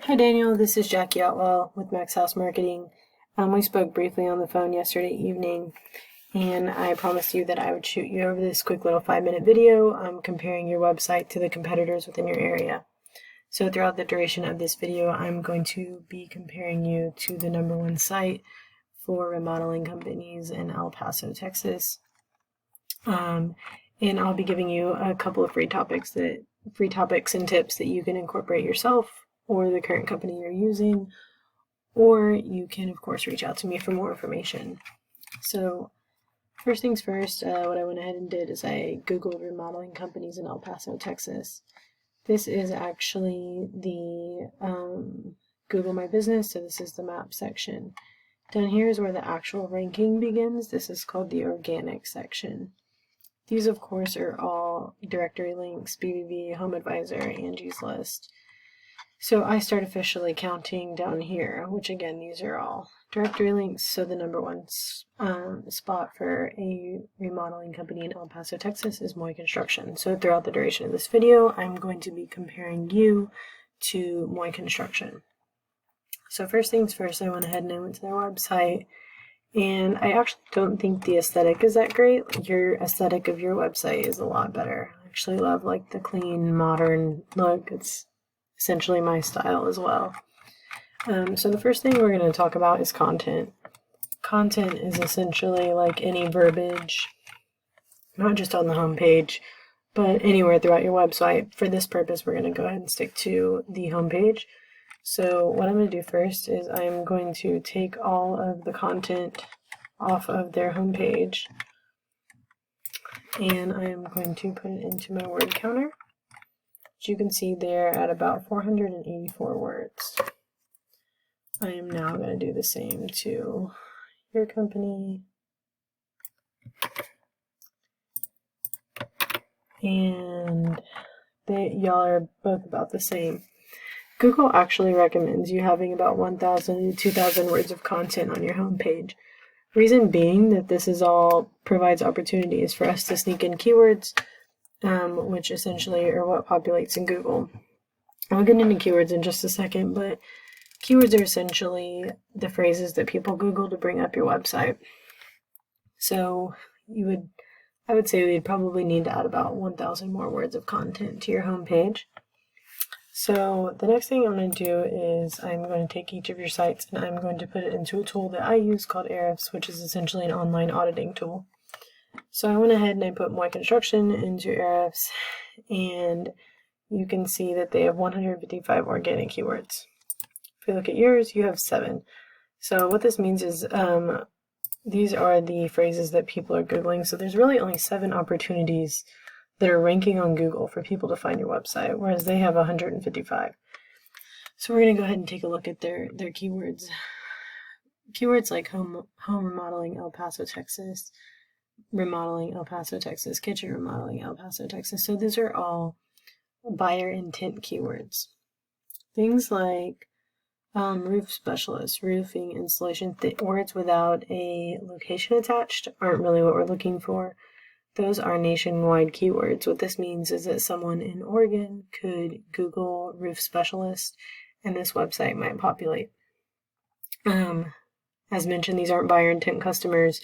Hi Daniel, this is Jackie Otwell with Maxhouse Marketing. We spoke briefly on the phone yesterday evening, and I promised you that I would shoot you over this quick little 5-minute video comparing your website to the competitors within your area. So throughout the duration of this video, I'm going to be comparing you to the #1 site for remodeling companies in El Paso, Texas. And I'll be giving you a couple of free topics and tips that you can incorporate yourself or the current company you're using, or you can of course reach out to me for more information. So first things first, what I went ahead and did is I Googled remodeling companies in El Paso, Texas. This is actually the Google My Business, so this is the map section. Down here is where the actual ranking begins. This is called the organic section. These of course are all directory links, BBB, Home Advisor, Angie's List. So I start officially counting down here, which again, these are all directory links. So the #1 spot for a remodeling company in El Paso, Texas is Moy Construction. So throughout the duration of this video, I'm going to be comparing you to Moy Construction. So first things first, I went ahead and I went to their website, and I actually don't think the aesthetic is that great. Like, your aesthetic of your website is a lot better. I actually love like the clean, modern look. It's essentially my style as well. So the first thing we're going to talk about is content. Content is essentially like any verbiage, not just on the home page, but anywhere throughout your website. For this purpose, we're going to go ahead and stick to the home page. So what I'm going to do first is I'm going to take all of the content off of their home page, and I'm going to put it into my word counter. As you can see, they're at about 484 words. I am now going to do the same to your company. And y'all are both about the same. Google actually recommends you having about 1,000 to 2,000 words of content on your homepage. Reason being that this is all provides opportunities for us to sneak in keywords, which essentially are what populates in Google. I'll get into keywords in just a second, but keywords are essentially the phrases that people Google to bring up your website. So I would say we'd probably need to add about 1,000 more words of content to your homepage. So the next thing I'm going to do is I'm going to take each of your sites and I'm going to put it into a tool that I use called Ahrefs, which is essentially an online auditing tool. So I went ahead and I put Moy Construction into Ahrefs, and you can see that they have 155 organic keywords. If you look at yours, you have 7. So what this means is these are the phrases that people are Googling. So there's really only 7 opportunities that are ranking on Google for people to find your website, whereas they have 155. So we're going to go ahead and take a look at their keywords. Keywords like home remodeling El Paso, Texas, remodeling El Paso, Texas, kitchen remodeling El Paso, Texas. So these are all buyer intent keywords. Things like roof specialist, roofing, installation, words without a location attached aren't really what we're looking for. Those are nationwide keywords. What this means is that someone in Oregon could Google roof specialist and this website might populate. As mentioned, these aren't buyer intent customers.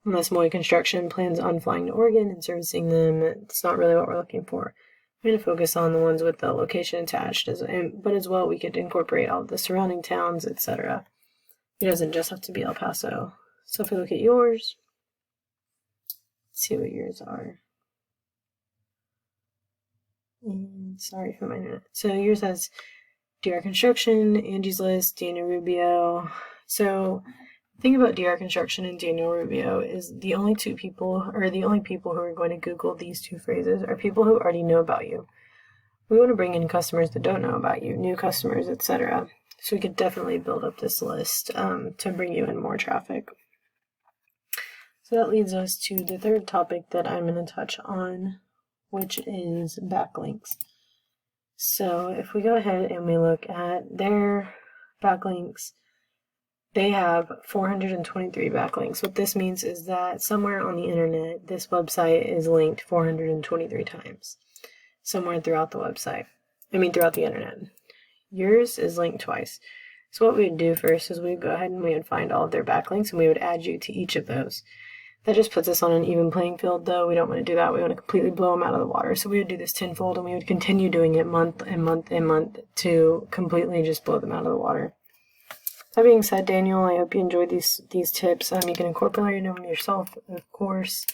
Unless Moy Construction plans on flying to Oregon and servicing them, it's not really what we're looking for. I'm going to focus on the ones with the location attached, but as well we could incorporate all of the surrounding towns, etc. It doesn't just have to be El Paso. So if we look at yours, let's see what yours are. And sorry for my internet. So yours has DR Construction, Angie's List, Daniel Rubio. So the thing about DR Construction and Daniel Rubio is the only people who are going to Google these 2 phrases are people who already know about you. We want to bring in customers that don't know about you, new customers, etc. So we could definitely build up this list to bring you in more traffic. So that leads us to the third topic that I'm going to touch on, which is backlinks. So if we go ahead and we look at their backlinks, they have 423 backlinks. What this means is that somewhere on the internet, this website is linked 423 times, somewhere throughout the website. Throughout the internet. yours is linked twice. So what we would do first is we would go ahead and we would find all of their backlinks and we would add you to each of those. That just puts us on an even playing field, though. We don't want to do that. We want to completely blow them out of the water. So we would do this tenfold, and we would continue doing it month and month and month to completely just blow them out of the water. That being said, Daniel, I hope you enjoyed these tips. You can incorporate them yourself, of course,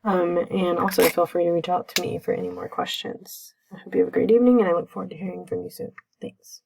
and also feel free to reach out to me for any more questions. I hope you have a great evening, and I look forward to hearing from you soon. Thanks.